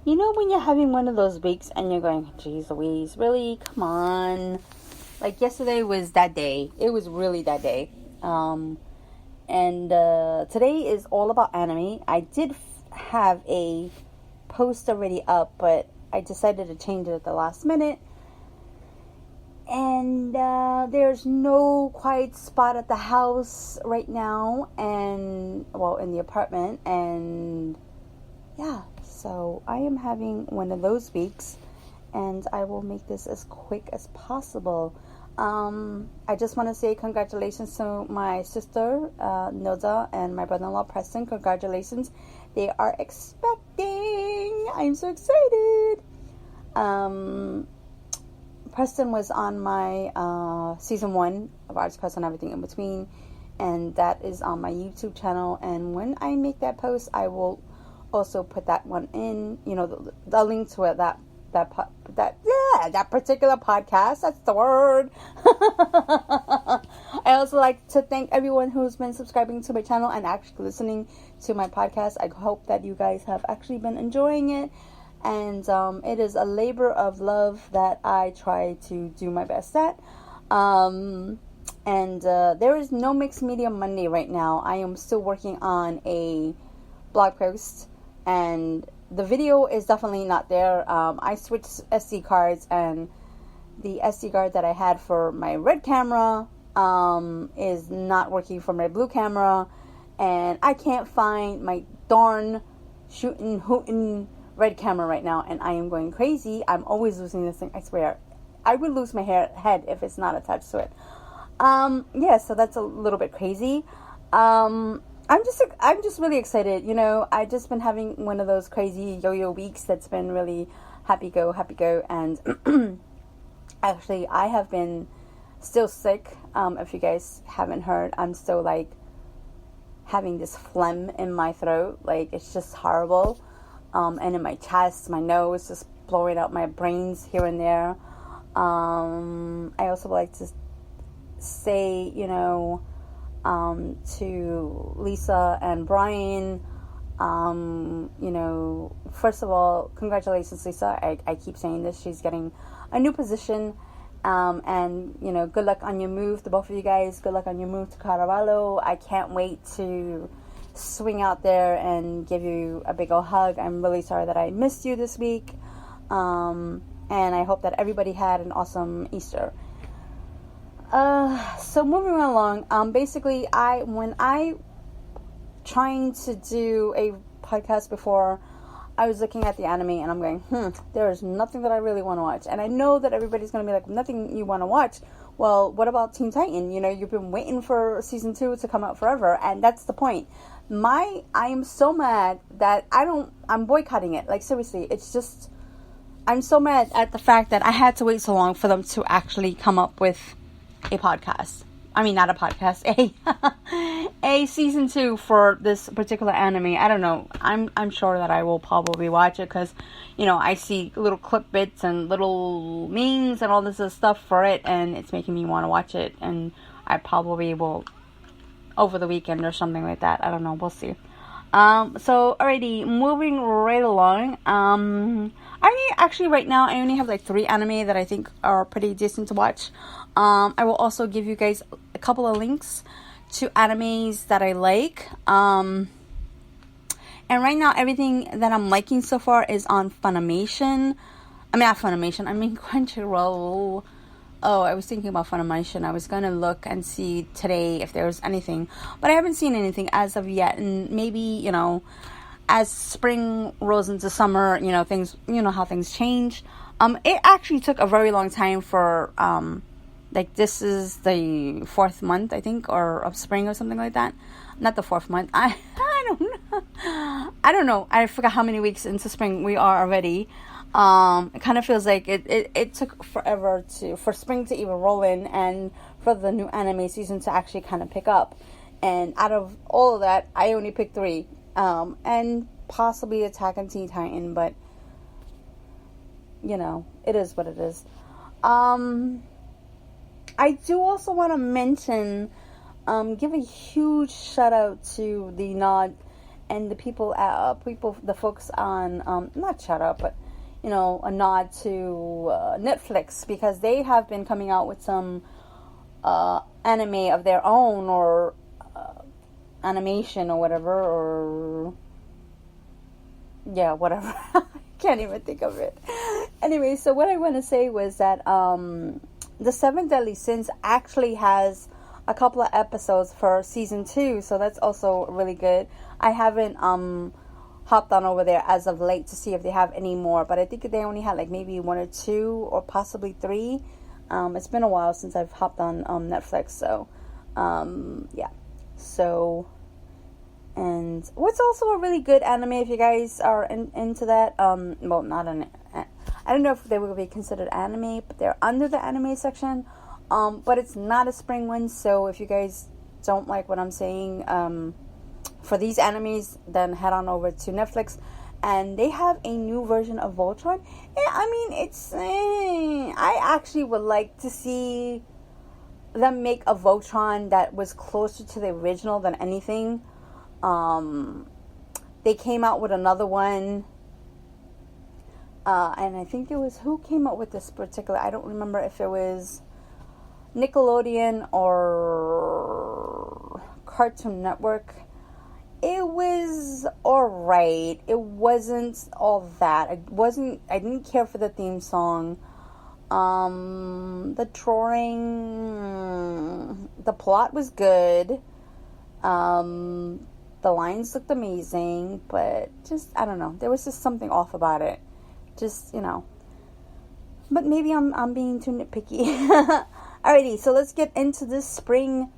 You know when you're having one of those weeks and you're going, geez Louise, really? Come on. Like yesterday was that day. It was really that day. And today is all about anime. I did have a post already up, but I decided to change it at the last minute. And there's no quiet spot at the house right now, and well, in the apartment, and yeah, so I am having one of those weeks, and I will make this as quick as possible. I just want to say congratulations to my sister Noda and my brother-in-law Preston. Congratulations, they are expecting. I'm so excited. Preston was on my season 1 of Arts Quest and everything in between, and that is on my YouTube channel. And when I make that post, I will also put that one in. You know, the link to it, that particular podcast. That's the word. I also like to thank everyone who's been subscribing to my channel and actually listening to my podcast. I hope that you guys have actually been enjoying it. And it is a labor of love that I try to do my best at. And there is no Mixed Media Monday right now. I am still working on a blog post, and the video is definitely not there. I switched SD cards, and the SD card that I had for my red camera is not working for my blue camera, and I can't find my darn shootin' hootin' red camera right now, and I am going crazy. I'm always losing this thing. I swear, I would lose my head if it's not attached to it. Yeah, so that's a little bit crazy. I'm just really excited. You know, I've just been having one of those crazy yo-yo weeks that's been really happy go, and actually, I have been still sick. If you guys haven't heard, I'm still like having this phlegm in my throat. Like, it's just horrible. And in my chest, my nose, just blowing out my brains here and there. I also would like to say, you know, to Lisa and Brian, you know, first of all, congratulations, Lisa. I keep saying this. She's getting a new position. And, you know, good luck on your move, to both of you guys. Good luck on your move to Caravaggio. I can't wait to swing out there and give you a big old hug. I'm really sorry that I missed you this week, and I hope that everybody had an awesome Easter. So moving along, basically, when I trying to do a podcast before, I was looking at the anime and I'm going, there is nothing that I really want to watch. And I know that everybody's going to be like, nothing you want to watch. Well, what about Teen Titan? You know, you've been waiting for season 2 to come out forever, and that's the point. I am so mad that I'm boycotting it. Like, seriously, it's just, I'm so mad at the fact that I had to wait so long for them to actually come up with a podcast. I mean, not a podcast, a season 2 for this particular anime. I don't know. I'm sure that I will probably watch it because, you know, I see little clip bits and little memes and all this stuff for it, and it's making me want to watch it, and I probably will over the weekend or something like that. I don't know. We'll see. So alrighty, moving right along. Actually right now I only have like 3 anime that I think are pretty decent to watch. I will also give you guys a couple of links to animes that I like. And right now everything that I'm liking so far is on Funimation. I mean, not Funimation. I mean Crunchyroll. Oh, I was thinking about Funimation. I was going to look and see today if there was anything. But I haven't seen anything as of yet. And maybe, you know, as spring rolls into summer, you know, things, you know how things change. It actually took a very long time for, like, this is the 4th month, I think, or of spring or something like that. Not the 4th month. I don't know. I forgot how many weeks into spring we are already. It kind of feels like it took forever for spring to even roll in and for the new anime season to actually kind of pick up. And out of all of that, I only picked 3. And possibly Attack on Teen Titan, but, you know, it is what it is. I do also want to mention, give a huge shout out to the Nod and the people, the folks on, not shout out, but, you know, a nod to Netflix, because they have been coming out with some anime of their own, or animation or whatever, or yeah, whatever. I can't even think of it. Anyway, so what I want to say was that the Seven Deadly Sins actually has a couple of episodes for season 2, so that's also really good. I haven't hopped on over there as of late to see if they have any more, but I think they only had like maybe 1 or 2 or possibly 3. It's been a while since I've hopped on Netflix, so yeah. So, and what's also a really good anime, if you guys are into that, well, not an, I don't know if they would be considered anime, but they're under the anime section, but it's not a spring one, so if you guys don't like what I'm saying, for these animes, then head on over to Netflix, and they have a new version of Voltron. And I mean, it's, I actually would like to see them make a Voltron that was closer to the original than anything. They came out with another one, and I think it was, who came up with this particular, I don't remember if it was Nickelodeon or Cartoon Network. It was alright. It wasn't all that. I didn't care for the theme song. The drawing, the plot was good. The lines looked amazing, but just, I don't know. There was just something off about it. Just, you know. But maybe I'm being too nitpicky. Alrighty, so let's get into this spring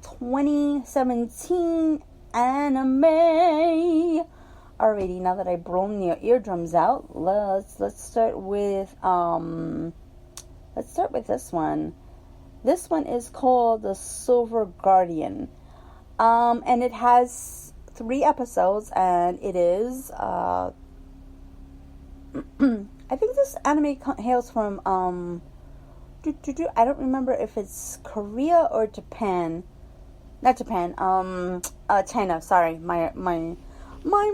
2017 anime. Alrighty, now that I blown your eardrums out, let's start with this one. This one is called The Silver Guardian. And it has 3 episodes, and it is I think this anime hails from I don't remember if it's Korea or Japan. Not Japan. China. Sorry, my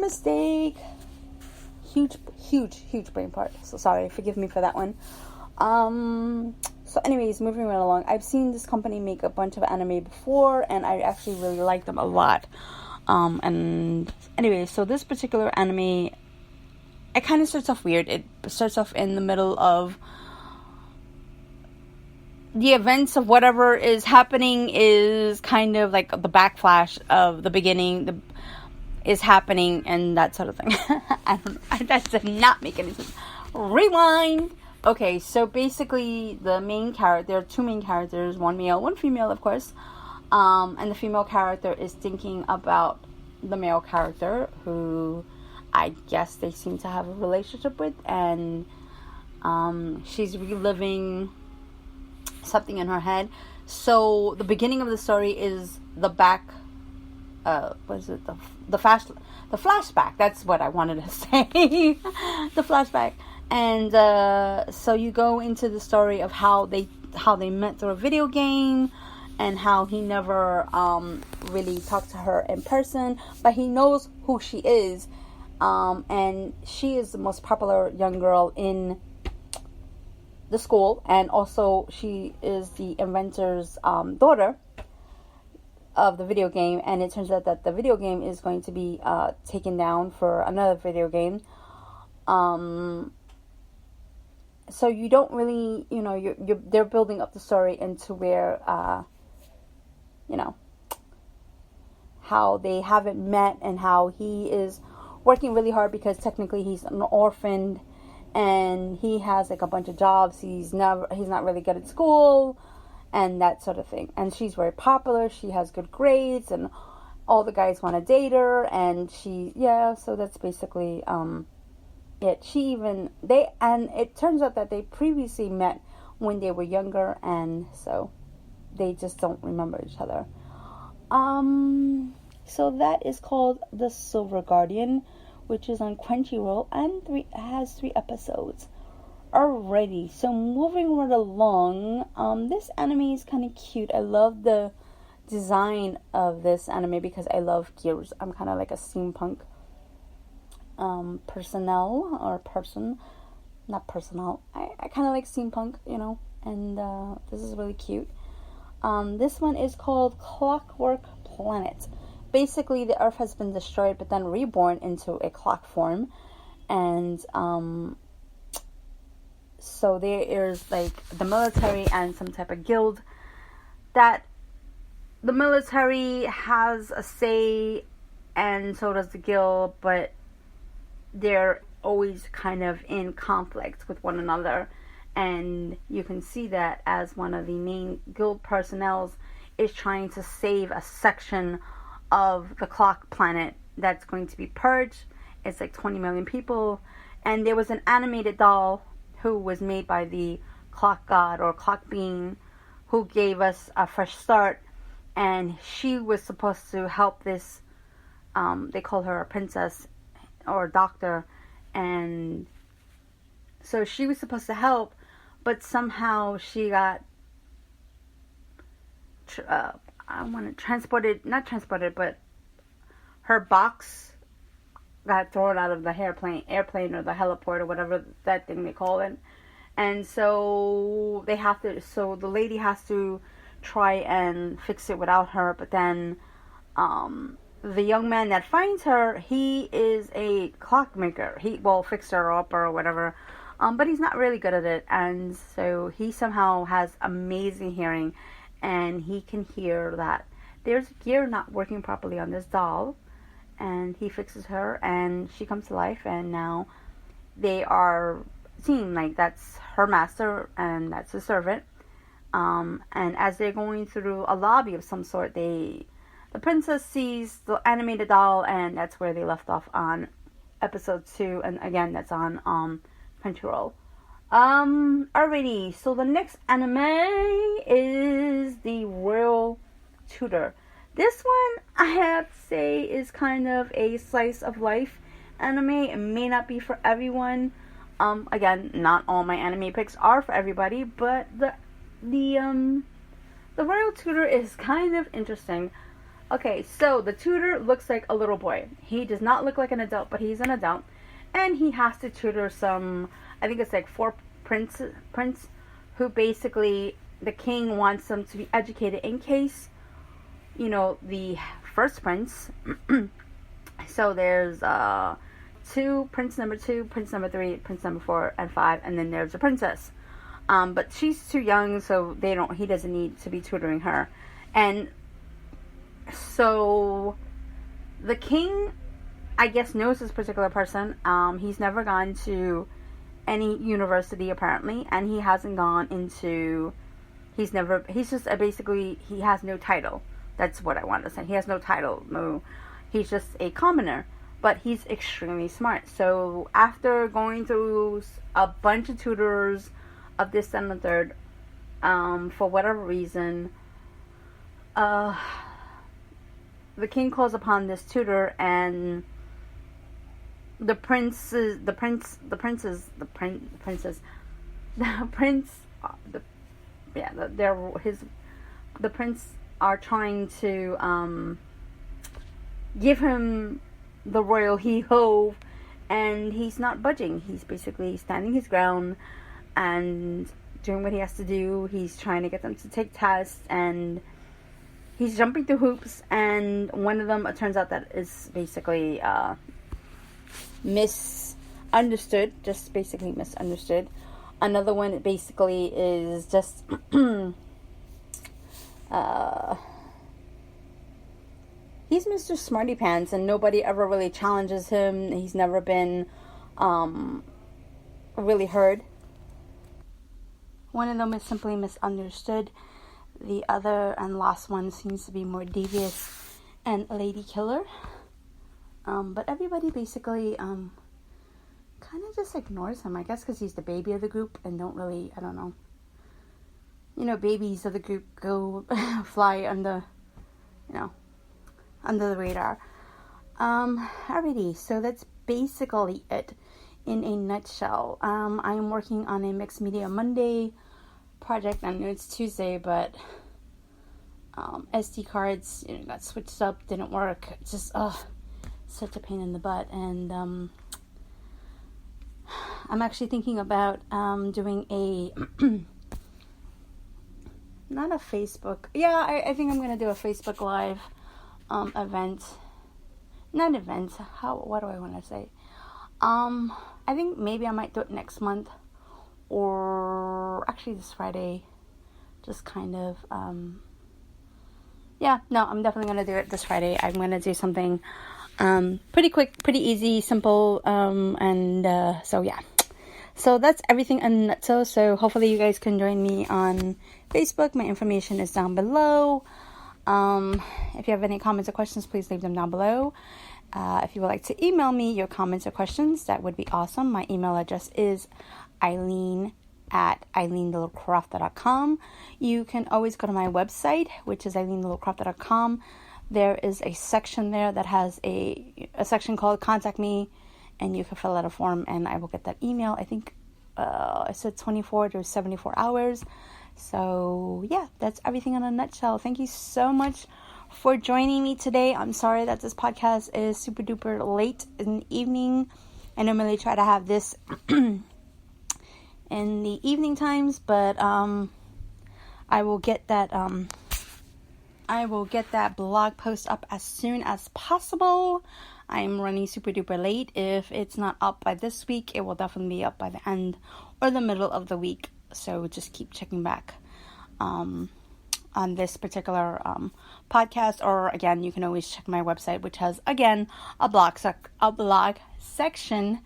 mistake. Huge brain part. So sorry. Forgive me for that one. So, anyways, moving right along. I've seen this company make a bunch of anime before, and I actually really like them a lot. And anyway, so this particular anime, it kind of starts off weird. It starts off in the middle of the events of whatever is happening, is kind of like the backflash of the beginning is happening, and that sort of thing. I don't know. That did not make any sense. Rewind. Okay, so basically there are 2 main characters, 1 male, 1 female, of course. And the female character is thinking about the male character, who I guess they seem to have a relationship with, and she's reliving something in her head. So the beginning of the story is the flashback. That's what I wanted to say. The flashback. And so you go into the story of how they met through a video game, and how he never really talked to her in person, but he knows who she is, and she is the most popular young girl in the school, and also she is the inventor's daughter of the video game, and it turns out that the video game is going to be taken down for another video game. So you don't really, you know, they're building up the story into where, you know, how they haven't met, and how he is working really hard because technically he's an orphan, and he has like a bunch of jobs. He's not really good at school, and that sort of thing. And she's very popular. She has good grades, and all the guys want to date her, and so that's basically it. And it turns out that they previously met when they were younger, and so they just don't remember each other. So that is called The Silver Guardian, which is on Crunchyroll, and has 3 episodes. Alrighty, so moving right along, this anime is kind of cute. I love the design of this anime because I love gears. I'm kind of like a steampunk personnel or person, not personnel. I kind of like steampunk, and this is really cute. This one is called Clockwork Planet. Basically, the Earth has been destroyed, but then reborn into a clock form, and so there is like the military and some type of guild that the military has a say, and so does the guild, but they're always kind of in conflict with one another. And you can see that as one of the main guild personnel is trying to save a section of the clock planet that's going to be purged. It's like 20 million people. And there was an animated doll who was made by the clock god or clock being who gave us a fresh start. And she was supposed to help this, they call her a princess or a doctor. And so she was supposed to help, but somehow she got not transported, but her box got thrown out of the airplane or the heliport or whatever that thing they call it. And so the lady has to try and fix it without her, but then the young man that finds her, he is a clockmaker. He will fix her up or whatever. But he's not really good at it, and so he somehow has amazing hearing, and he can hear that there's gear not working properly on this doll, and he fixes her, and she comes to life, and now they are seen like that's her master, and that's his servant, and as they're going through a lobby of some sort, the princess sees the animated doll, and that's where they left off on episode 2, and again, that's on, Crunchyroll. Alrighty, so the next anime is the Royal Tutor. This one, I have to say, is kind of a slice of life anime. It may not be for everyone. Again, not all my anime picks are for everybody, but the Royal Tutor is kind of interesting. Okay, so the tutor looks like a little boy. He does not look like an adult, but he's an adult. And he has to tutor some, I think it's like 4 prince who basically, the king wants them to be educated in case, the first prince. So there's prince number 2, prince number 3, prince number 4, and 5, and then there's a princess. But she's too young, so he doesn't need to be tutoring her. And so the king, I guess, knows this particular person. He's never gone to any university apparently, and he hasn't gone into, he's just basically, he has no title. That's what I wanted to say. He has no title. No, he's just a commoner, but he's extremely smart. So after going through a bunch of tutors of this and the third, for whatever reason, the king calls upon this tutor, and the prince are trying to give him the royal he-ho, and he's not budging. He's basically standing his ground and doing what he has to do. He's trying to get them to take tests, and he's jumping through hoops, and one of them, it turns out that is basically misunderstood. Another one basically is just he's Mr. Smarty Pants, and nobody ever really challenges him. He's never been really heard. One of them is simply misunderstood. The other and last one seems to be more devious and lady killer. But everybody basically kind of just ignores him, I guess, because he's the baby of the group and don't really, I don't know. Babies of the group go fly under the radar. Alrighty, so that's basically it in a nutshell. I am working on a Mixed Media Monday project. I know it's Tuesday, but SD cards, got switched up, didn't work. Just such a pain in the butt. And I'm actually thinking about doing a not a Facebook. Yeah, I think I'm gonna do a Facebook Live event. Not event. What do I want to say? I think maybe I might do it next month, or actually this Friday. Just kind of, I'm definitely going to do it this Friday. I'm going to do something pretty quick, pretty easy, simple, so yeah. So that's everything in a nutshell. So hopefully you guys can join me on Facebook. My information is down below. If you have any comments or questions, please leave them down below. If you would like to email me your comments or questions, that would be awesome. My email address is eileennlittlecrafter.com. You can always go to my website, which is eileennlittlecrafter.com. There is a section there that has a section called Contact Me, and you can fill out a form, and I will get that email. I think it said 24 to 74 hours. So yeah, that's everything in a nutshell. Thank you so much for joining me today. I'm sorry that this podcast is super duper late in the evening. I normally try to have this in the evening times, but I will get that blog post up as soon as possible. I'm running super duper late. If it's not up by this week, it will definitely be up by the end or the middle of the week. So just keep checking back on this particular podcast, or again, you can always check my website, which has again a blog section,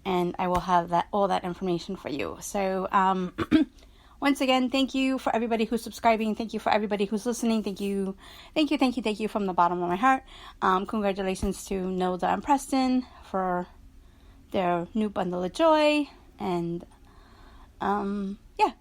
and I will have all that information for you. So once again, thank you for everybody who's subscribing. Thank you for everybody who's listening. Thank you from the bottom of my heart. Congratulations to Nilda and Preston for their new bundle of joy. And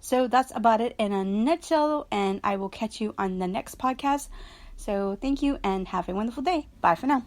so that's about it in a nutshell. And I will catch you on the next podcast. So thank you and have a wonderful day. Bye for now.